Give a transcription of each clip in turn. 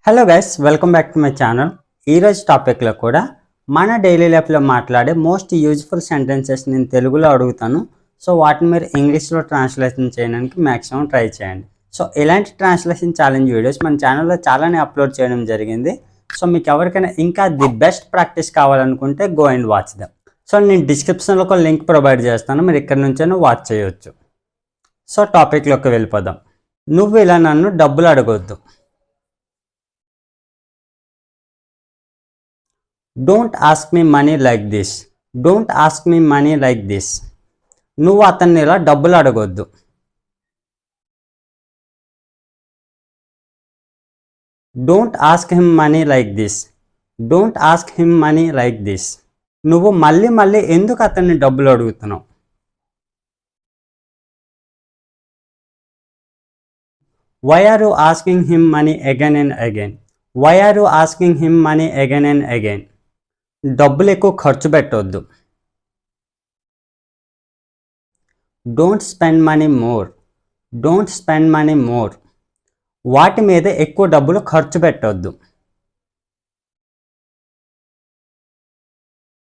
Hello guys, welcome back to my channel. ఈరోజు టాపిక్లో కూడా మన డైలీ లైఫ్లో మాట్లాడే మోస్ట్ యూజ్ఫుల్ సెంటెన్సెస్ నేను తెలుగులో అడుగుతాను. సో వాటిని మీరు ఇంగ్లీష్లో ట్రాన్స్లేషన్ చేయడానికి మ్యాక్సిమం ట్రై చేయండి. సో ఇలాంటి ట్రాన్స్లేషన్ ఛాలెంజ్ వీడియోస్ మన ఛానల్లో చాలానే అప్లోడ్ చేయడం జరిగింది. సో మీకు ఎవరికైనా ఇంకా ది బెస్ట్ ప్రాక్టీస్ కావాలనుకుంటే go and watch them. So నేను డిస్క్రిప్షన్లో ఒక లింక్ ప్రొవైడ్ చేస్తాను, మీరు ఇక్కడ నుంచే వాచ్ చేయొచ్చు. సో టాపిక్లోకి వెళ్ళిపోదాం. నువ్వు ఇలా నన్ను డబ్బులు అడగొద్దు. Don't ask me money like this. Don't ask me money like this. నువ్వు అతన్ని ఇలా డబ్బులు అడగొద్దు. Don't ask him money like this. Don't ask him money like this. నువ్వు మళ్ళీ ఎందుకు అతన్ని డబ్బులు అడుగుతున్నావు? Why are you asking him money again and again? Why are you asking him money again and again? డబ్బులు ఎక్కువ ఖర్చు పెట్టొద్దు. Don't spend money more. Don't spend money more. వాటి మీద ఎక్కువ డబ్బులు ఖర్చు పెట్టొద్దు.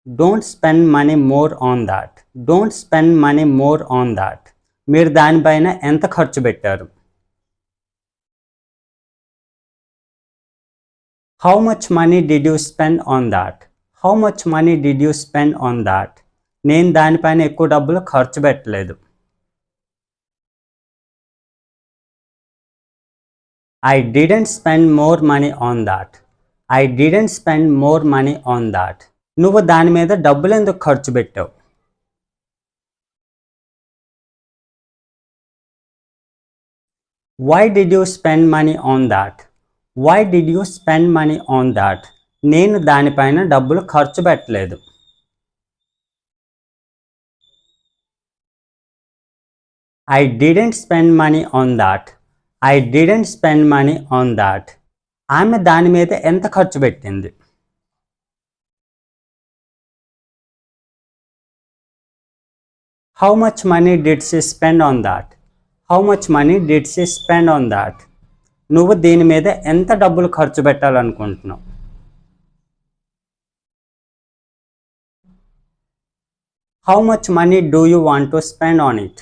Don't spend money more on that. Don't spend money more on that. మీరు దానిపైన ఎంత ఖర్చు పెట్టారు? How much money did you spend on that? How much money did you spend on that? నేను దానిపైన ఎక్కువ డబ్బులు ఖర్చు పెట్టలేదు. I didn't spend more money on that. I didn't spend more money on that. నువ్వు దాని మీద డబ్బులు ఎందుకు ఖర్చు పెట్టావు? Why did you spend money on that? Why did you spend money on that? నేను దానిపైన డబ్బులు ఖర్చు పెట్టలేదు. I didn't spend money on that. I didn't spend money on that. ఆమె దాని మీద ఎంత ఖర్చు పెట్టింది? How much money did she spend on that? How much money did she spend on that? నువ్వు దీని మీద ఎంత డబ్బులు ఖర్చు పెట్టాలనుకుంటున్నావు? How much money do you want to spend on it?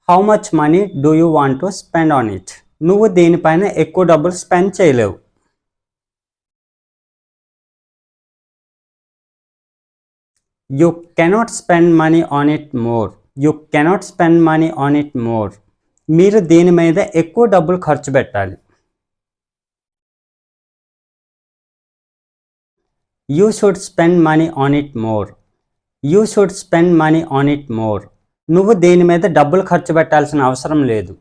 How much money do you want to spend on it? నువ్వు దీనిపైన ఎక్కువ డబ్బులు స్పెండ్ చేయలేవు. You cannot spend money on it more. You cannot spend money on it more. మీరు దీని మీద ఎక్కువ డబ్బులు ఖర్చు పెట్టాలి. You should spend money on it more. You should spend money on it more. నువ్వు దీని మీద డబ్బులు ఖర్చు పెట్టాల్సిన అవసరం లేదు.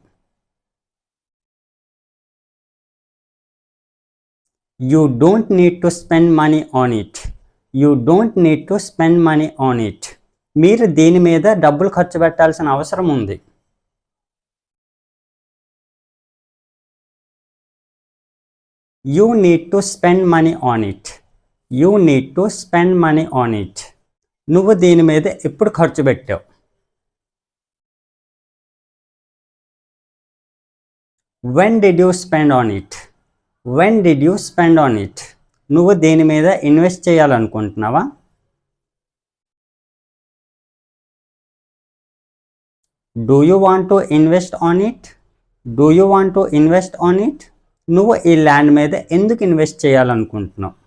You don't need to spend money on it. You don't need to spend money on it. మీరు దీని మీద డబ్బులు ఖర్చు పెట్టాల్సిన అవసరం ఉంది. You need to spend money on it. You need to spend money on it. నువ్వు దీని మీద ఎప్పుడు ఖర్చు పెట్టావు? When did you spend on it? When did you spend on it? నువ్వు దీని మీద ఇన్వెస్ట్ చేయాలనుకుంటున్నావా? Do you want to invest on it? Do you want to invest on it? నువ్వు ఈ ల్యాండ్ మీద ఎందుకు ఇన్వెస్ట్ చేయాలనుకుంటున్నావు?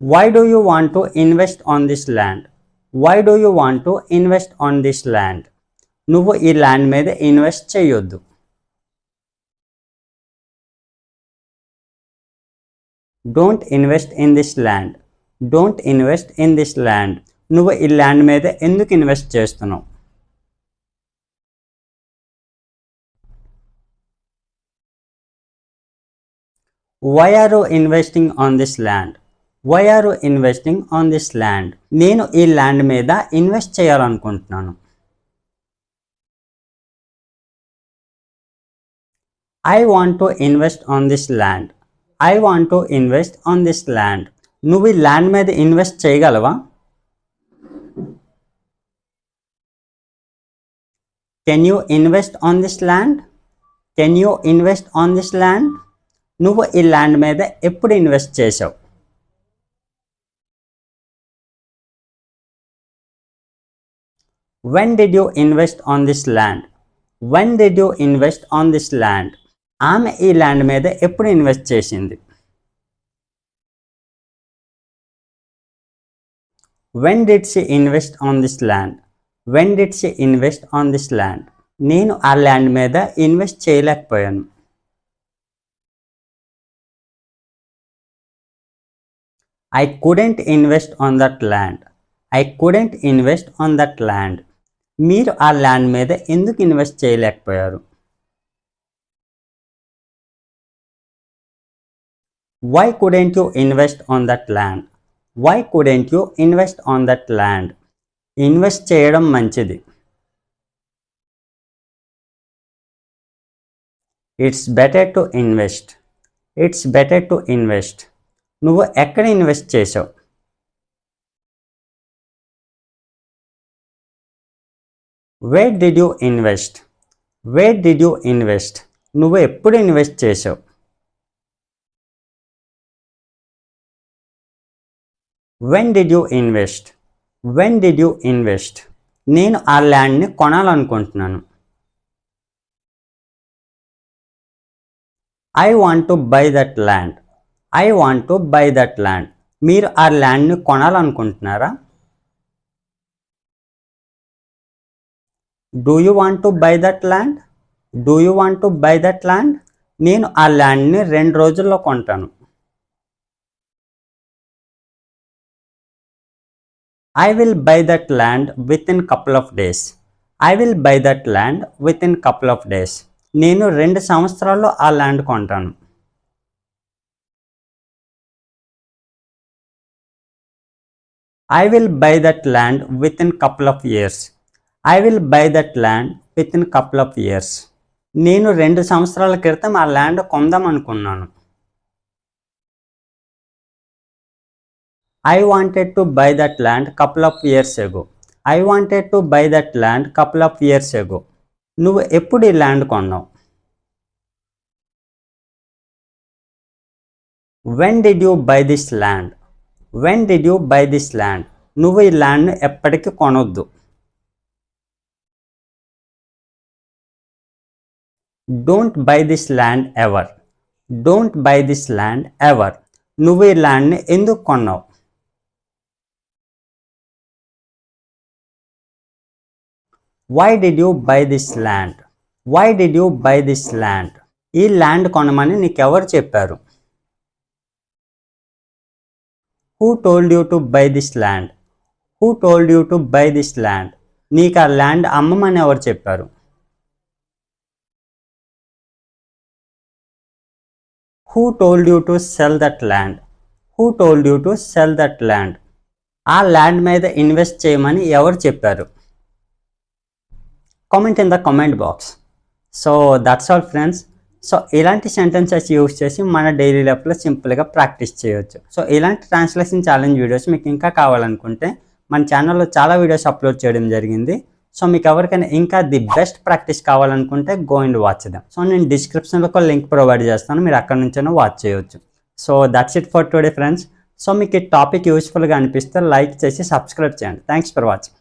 Why do you want to invest on this land? Why do you want to invest on this land? నువ్వు ఈ land మీద invest చేయొద్దు. Don't invest in this land. Don't invest in this land. నువ్వు ఈ land మీద ఎందుకు invest చేస్తున్నావు? Why are you investing on this land? Why are you investing on this land? నేను ఈ ల్యాండ్ మీద ఇన్వెస్ట్ చేయాలనుకుంటున్నాను. I want to invest on this land. I want to invest on this land. నువ్వు ఈ land మీద invest చేయగలవా? Can you invest on this land? Can you invest on this land? నువ్వు ఈ ల్యాండ్ మీద ఎప్పుడు ఇన్వెస్ట్ చేసావు? When did you invest on this land? When did you invest on this land? ఆమె ఈ ల్యాండ్ మీద ఎప్పుడు ఇన్వెస్ట్ చేసింది? When did she invest on this land? When did she invest on this land? నేను ఆ land మీద invest చేయలేకపోయాను. I couldn't invest on that land. I couldn't invest on that land. మీరు ఆ ల్యాండ్ మీద ఎందుకు ఇన్వెస్ట్ చేయలేకపోయారు? Why couldn't you invest on that land? Why couldn't you invest on that land? Invest చేయడం మంచిది. It's better to invest. It's better to invest. నువ్వు ఎక్కడ invest చేసావు? Where did you invest? Where did you invest? నువ్వు ఎప్పుడు invest చేసావు? When did you invest? When did you invest? నేను ఆ ల్యాండ్ని కొనాలనుకుంటున్నాను. I want to buy that land. I want to buy that land. మీరు ఆ ల్యాండ్ని కొనాలనుకుంటున్నారా? Do you want to buy that land? Do you want to buy that land? నేను ఆ ల్యాండ్ని 2 రోజుల్లో కొంటాను. I will buy that land within couple of days. I will buy that land within couple of days. నేను 2 సంవత్సరాల్లో ఆ land కొంటాను. I will buy that land within couple of years. I will buy that land within couple of years. నేను 2 సంవత్సరాల క్రితం ఆ land కొందాం అనుకున్నాను. I wanted to buy that land couple of years ago. I wanted to buy that land couple of years ago. నువ్వు ఎప్పుడు ఈ land కొన్నావు? When did you buy this land? When did you buy this land? నువ్వు ఈ land ఎప్పటికీ కొనొద్దు. Don't buy this land ever. Don't buy this land ever. నువ్వు ఈ ల్యాండ్ని ఎందుకు కొన్నావు? Why did you buy this land? Why did you buy this land? ఈ land కొనమని నీకెవరు చెప్పారు? Who told you to buy this land? Who told you to buy this land? నీకు ఆ ల్యాండ్ అమ్మమని ఎవరు చెప్పారు? Who told you to sell that land? Who told you to sell that land? ఆ land మీద invest చేయమని ఎవరు చెప్పారు? Comment in the comment box. So that's all friends. So ఇలాంటి సెంటెన్సెస్ యూస్ చేసి మన డైలీ లైఫ్లో సింపుల్గా ప్రాక్టీస్ చేయొచ్చు. సో ఇలాంటి ట్రాన్స్లేషన్ ఛాలెంజ్ వీడియోస్ మీకు ఇంకా కావాలనుకుంటే మన ఛానల్లో చాలా వీడియోస్ అప్లోడ్ చేయడం జరిగింది. సో మీకు ఎవరికైనా ఇంకా ది బెస్ట్ ప్రాక్టీస్ కావాలనుకుంటే go and watch them. So నేను డిస్క్రిప్షన్లో ఒక లింక్ ప్రొవైడ్ చేస్తాను, మీరు అక్కడ నుంచైనా వాచ్ చేయొచ్చు. So that's it for today friends. So మీకు ఈ టాపిక్ యూస్ఫుల్గా అనిపిస్తే లైక్ చేసి సబ్స్క్రైబ్ చేయండి. Thanks for watching.